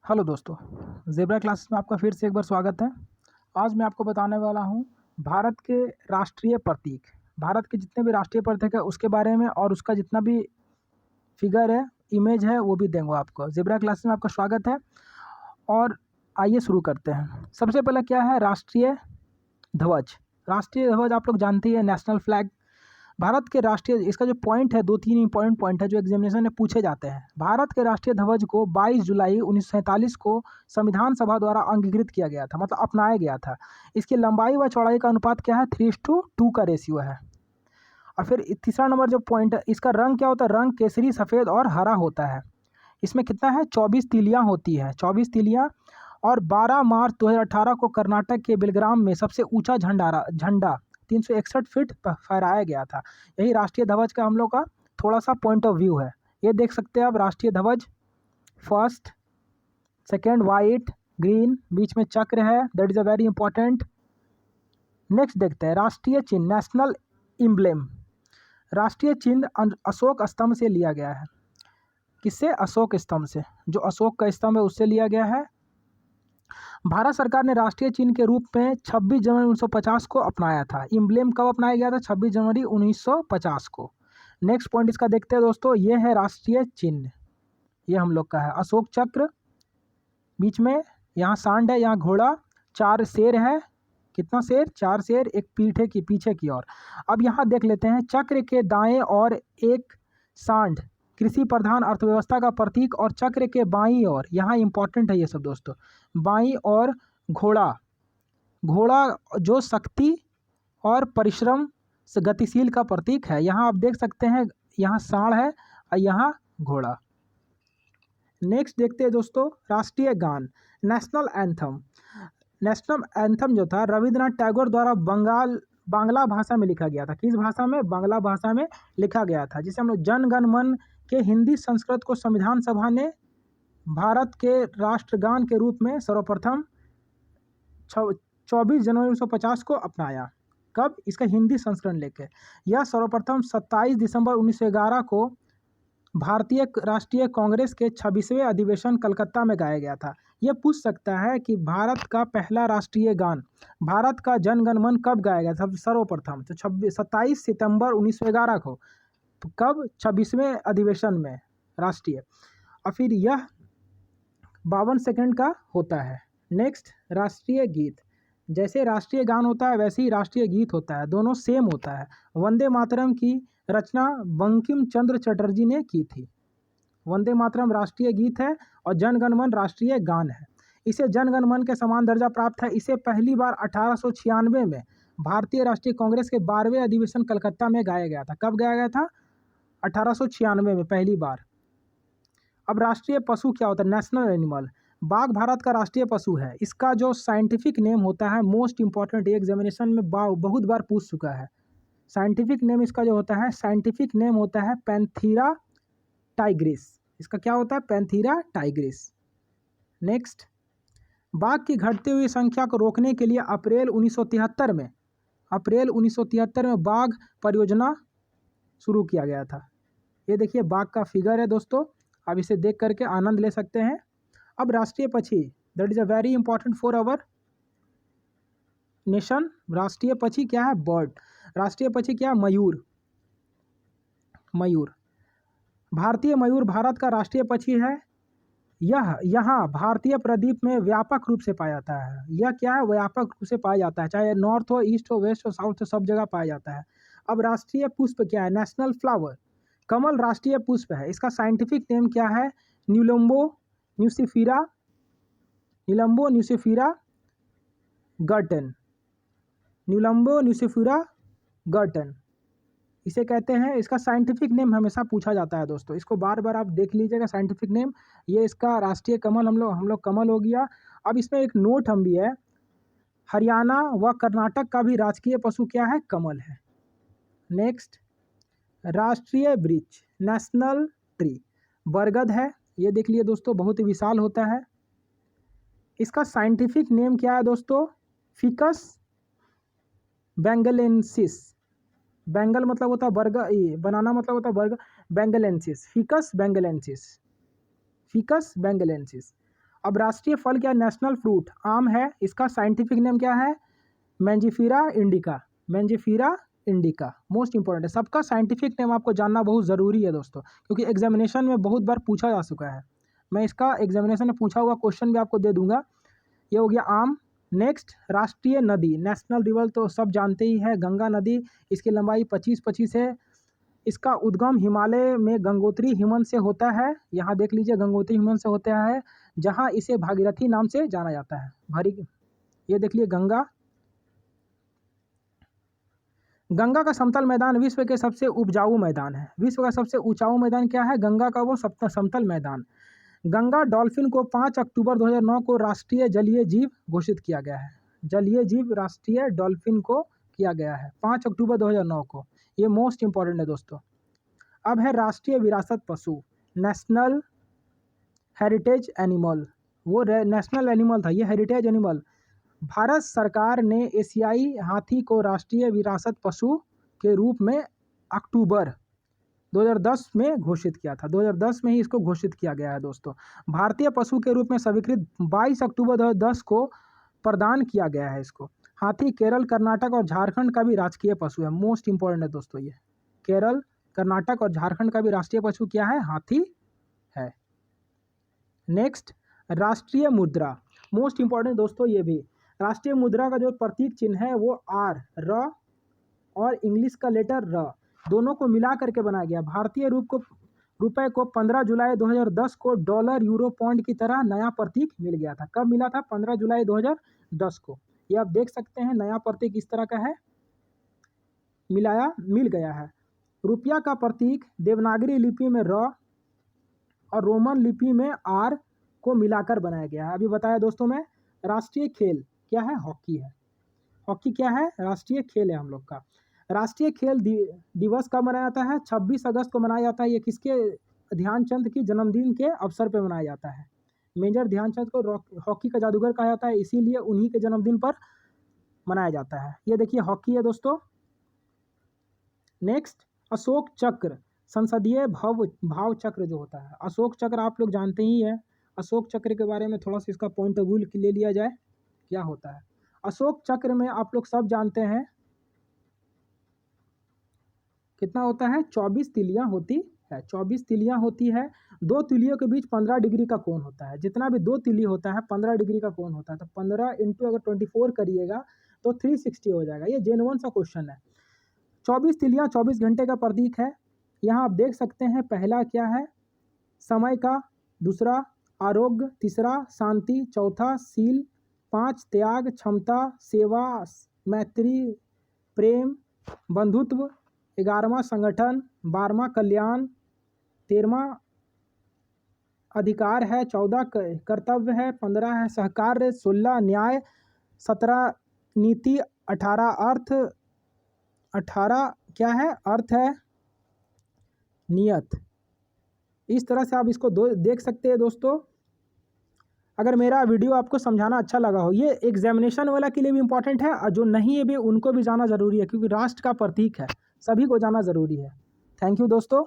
Hello दोस्तों, zebra classes में आपका फिर से एक बार स्वागत है। आज मैं आपको बताने वाला हूँ भारत के राष्ट्रीय प्रतीक। भारत के जितने भी राष्ट्रीय प्रतीक है उसके बारे में, और उसका जितना भी फिगर है, इमेज है, वो भी देंगे आपको। ज़ेब्रा क्लासेस में आपका स्वागत है और आइए शुरू करते हैं। सबसे पहले क्या है राष्ट्रीय ध्वज। राष्ट्रीय ध्वज आप लोग जानते ही है, नेशनल फ्लैग। भारत के राष्ट्रीय, इसका जो पॉइंट है, दो तीन इंपॉर्टेंट पॉइंट है जो एग्जामिनेशन में पूछे जाते हैं। भारत के राष्ट्रीय ध्वज को 22 जुलाई 1947 को संविधान सभा द्वारा अंगीकृत किया गया था, मतलब अपनाया गया था। इसकी लंबाई व चौड़ाई का अनुपात क्या है? 3:2 का रेशियो है। और फिर तीसरा नंबर जो पॉइंट है, इसका रंग क्या होता है? रंग केसरी, सफ़ेद और हरा होता है। इसमें कितना है? 24 तीलियाँ होती है, 24 तीलियाँ। और 12 मार्च 2018 को कर्नाटक के बेलग्राम में सबसे ऊंचा झंडा 361 फीट फहराया गया था। यही राष्ट्रीय ध्वज का हम लोग का थोड़ा सा पॉइंट ऑफ व्यू है। ये देख सकते हैं आप राष्ट्रीय ध्वज। फर्स्ट, सेकेंड वाइट, ग्रीन, बीच में चक्र है, that is a very important. Next देखते हैं राष्ट्रीय चिन्ह, नेशनल इम्ब्लेम। राष्ट्रीय चिन्ह अशोक स्तंभ से लिया गया है। किससे? अशोक स्तंभ से। जो अशोक का स्तंभ है उससे लिया गया है। भारत सरकार ने राष्ट्रीय चिन्ह के रूप में 26 जनवरी 1950 को अपनाया था। इम्ब्लेम कब अपनाया गया था? 26 जनवरी 1950 को। नेक्स्ट पॉइंट इसका देखते हैं दोस्तों। ये है राष्ट्रीय चिन्ह, ये हम लोग का है अशोक चक्र। बीच में यहाँ सांड है, यहाँ घोड़ा, 4 शेर है। कितना शेर? 4 शेर, एक पीठे की पीछे की ओर। अब यहाँ देख लेते हैं, चक्र के दाएं और एक सांड कृषि प्रधान अर्थव्यवस्था का प्रतीक, और चक्र के बाईं ओर, यहाँ इंपॉर्टेंट है ये सब दोस्तों, बाईं ओर घोड़ा। घोड़ा जो शक्ति और परिश्रम से गतिशील का प्रतीक है। यहाँ आप देख सकते हैं, यहाँ सांड है और यहाँ घोड़ा। नेक्स्ट देखते हैं दोस्तों राष्ट्रीय गान, नेशनल एंथम। नेशनल एंथम जो था रविंद्रनाथ टैगोर द्वारा बांग्ला भाषा में लिखा गया था। किस भाषा में? बांग्ला भाषा में लिखा गया था, जिसे हम लोग जन गण मन के हिंदी संस्कृत को संविधान सभा ने भारत के राष्ट्रगान के रूप में सर्वप्रथम 24 जनवरी 1950 को अपनाया। कब? इसका हिंदी संस्करण लेके। यह सर्वप्रथम 27 दिसंबर 1911 को भारतीय राष्ट्रीय कांग्रेस के 26वें अधिवेशन कलकत्ता में गाया गया था। यह पूछ सकता है कि भारत का पहला राष्ट्रीय गान, भारत का जन गण मन कब गाया गया था सर्वप्रथम? तो 27 सितंबर 1911 को। तो कब? 26वें अधिवेशन में राष्ट्रीय। और फिर यह 52 सेकंड का होता है। नेक्स्ट राष्ट्रीय गीत। जैसे राष्ट्रीय गान होता है वैसे ही राष्ट्रीय गीत होता है, दोनों सेम होता है। वंदे मातरम की रचना बंकिम चंद्र चटर्जी ने की थी। वंदे मातरम राष्ट्रीय गीत है और जन गण मन राष्ट्रीय गान है। इसे जन गण मन के समान दर्जा प्राप्त है। इसे पहली बार 1896 में भारतीय राष्ट्रीय कांग्रेस के 12वें अधिवेशन कलकत्ता में गाया गया था। कब गाया गया था? 1896 में पहली बार। अब राष्ट्रीय पशु क्या होता है? National animal. बाघ भारत का राष्ट्रीय पशु है। इसका जो साइंटिफिक नेम होता है, मोस्ट इंपॉर्टेंट, एग्जामिनेशन में बहुत बार पूछ चुका है। साइंटिफिक नेम इसका जो होता है, साइंटिफिक नेम होता है पैंथीरा टाइग्रिस। इसका क्या होता है? पैंथीरा टाइग्रिस। नेक्स्ट, बाघ की घटती हुई संख्या को रोकने के लिए अप्रैल 1973 में बाघ परियोजना शुरू किया गया था। ये देखिए बाघ का फिगर है दोस्तों, आप इसे देख करके आनंद ले सकते हैं। अब राष्ट्रीय पक्षी, that is a very important for our nation. राष्ट्रीय पक्षी क्या है? बर्ड। राष्ट्रीय पक्षी क्या है? मयूर। मयूर, भारतीय मयूर भारत का राष्ट्रीय पक्षी है। यह यहाँ भारतीय प्रदीप में व्यापक रूप से पाया जाता है। यह क्या है? व्यापक रूप से पाया जाता है, चाहे नॉर्थ हो, ईस्ट हो, वेस्ट हो, साउथ हो, सब जगह पाया जाता है। अब राष्ट्रीय पुष्प क्या है? National flower. कमल राष्ट्रीय पुष्प है। इसका साइंटिफिक नेम क्या है? न्यूलम्बो न्यूसिफिरा गर्टन। न्यूलम्बो न्यूसिफिरा गर्टन इसे कहते हैं। इसका साइंटिफिक नेम हमेशा पूछा जाता है दोस्तों, इसको बार बार आप देख लीजिएगा साइंटिफिक नेम। ये इसका राष्ट्रीय कमल, हम लोग कमल हो गया। अब इसमें एक नोट हम भी है, हरियाणा व कर्नाटक का भी राजकीय पशु क्या है? कमल है। नेक्स्ट, राष्ट्रीय वृक्ष, नेशनल ट्री, बरगद है। ये देख लिए दोस्तों, बहुत ही विशाल होता है। इसका साइंटिफिक नेम क्या है दोस्तों? Ficus benghalensis. बेंगल मतलब होता है बर्ग, बनाना मतलब होता है बर्ग, bengalensis, ficus bengalensis. Ficus bengalensis. अब राष्ट्रीय फल क्या है? नेशनल फ्रूट आम है। इसका साइंटिफिक नेम क्या है? मैंजिफेरा इंडिका। मैंजिफेरा इंडिका मोस्ट इंपॉर्टेंट है। सबका साइंटिफिक नेम आपको जानना बहुत ज़रूरी है दोस्तों, क्योंकि एग्जामिनेशन में बहुत बार पूछा जा चुका है। मैं इसका एग्जामिनेशन में पूछा हुआ क्वेश्चन भी आपको दे दूंगा। ये हो गया आम। नेक्स्ट राष्ट्रीय नदी, नेशनल रिवर तो सब जानते ही है, गंगा नदी। इसकी लंबाई 25 है। इसका उद्गम हिमालय में गंगोत्री हिमनद से होता है। यहाँ देख लीजिए गंगोत्री हिमनद से होता है, जहाँ इसे भागीरथी नाम से जाना जाता है। ये देख लीजिए गंगा। गंगा का समतल मैदान विश्व के सबसे उपजाऊ मैदान है। विश्व का सबसे ऊंचाऊ मैदान क्या है? गंगा का वो समतल मैदान। गंगा डॉल्फिन को 5 अक्टूबर 2009 को राष्ट्रीय जलीय जीव घोषित किया गया है। जलीय जीव राष्ट्रीय डॉल्फिन को किया गया है 5 अक्टूबर 2009 को। ये मोस्ट इंपॉर्टेंट है दोस्तों। अब है राष्ट्रीय विरासत पशु, नेशनल हेरिटेज एनिमल। वो नेशनल एनिमल था, ये हेरिटेज एनिमल। भारत सरकार ने एशियाई हाथी को राष्ट्रीय विरासत पशु के रूप में अक्टूबर 2010 में घोषित किया था। 2010 में ही इसको घोषित किया गया है दोस्तों। भारतीय पशु के रूप में स्वीकृत 22 अक्टूबर 2010 को प्रदान किया गया है इसको। हाथी केरल, कर्नाटक और झारखंड का भी राजकीय पशु है। मोस्ट इंपॉर्टेंट है दोस्तों ये। केरल, कर्नाटक और झारखंड का भी राष्ट्रीय पशु क्या है? हाथी है। नेक्स्ट राष्ट्रीय मुद्रा, मोस्ट इंपॉर्टेंट दोस्तों ये भी। राष्ट्रीय मुद्रा का जो प्रतीक चिन्ह है वो आर, र और इंग्लिश का लेटर र, दोनों को मिला करके बनाया गया। भारतीय रुपए को 15 जुलाई 2010 को डॉलर, यूरो, पौंड की तरह नया प्रतीक मिल गया था। कब मिला था? 15 जुलाई 2010 को। ये आप देख सकते हैं नया प्रतीक इस तरह का है, मिल गया है। रुपया का प्रतीक देवनागरी लिपि में र और रोमन लिपि में आर को मिलाकर बनाया गया है। अभी बताया दोस्तों मैं। राष्ट्रीय खेल क्या है? हॉकी है। हॉकी क्या है? राष्ट्रीय खेल है हम लोग का। राष्ट्रीय खेल दिवस कब मनाया जाता है? 26 अगस्त को मनाया जाता है। ये किसके? ध्यानचंद की जन्मदिन के अवसर पर मनाया जाता है। मेजर ध्यानचंद को हॉकी का जादूगर कहा जाता है, इसीलिए उन्हीं के जन्मदिन पर मनाया जाता है। ये देखिए हॉकी है दोस्तों। नेक्स्ट अशोक चक्र, संसदीय भाव चक्र जो होता है। अशोक चक्र आप लोग जानते ही है। अशोक चक्र के बारे में थोड़ा सा इसका पॉइंट ऑफ व्यू ले लिया जाए, क्या होता है। अशोक चक्र में आप लोग सब जानते हैं कितना होता है? 24 तिलियां होती है। 24 तिलियां होती है। दो तिलियों के बीच 15 डिग्री का कोण होता है। जितना भी दो तिली होता है 15 डिग्री का कोण होता है। तो 15 इंटू अगर 24 करिएगा तो 360 हो जाएगा। ये जेन्युइन सा क्वेश्चन है। 24 तिलियां 24 घंटे का प्रतीक है। यहाँ आप देख सकते हैं पहला क्या है? समय का, दूसरा आरोग्य, तीसरा शांति, चौथा शील, 5 त्याग, क्षमता, सेवा, मैत्री, प्रेम, बंधुत्व, 11वां संगठन, 12वां कल्याण, 13वां अधिकार है, 14 कर्तव्य है, 15 है सहकार्य, 16 न्याय, 17 नीति, 18 अर्थ, 18 क्या है? अर्थ है नियत। इस तरह से आप इसको देख सकते हैं दोस्तों। अगर मेरा वीडियो आपको समझाना अच्छा लगा हो, ये एग्जामिनेशन वाला के लिए भी इम्पोर्टेंट है और जो नहीं है भी उनको भी जाना ज़रूरी है, क्योंकि राष्ट्र का प्रतीक है, सभी को जाना ज़रूरी है। थैंक यू दोस्तों।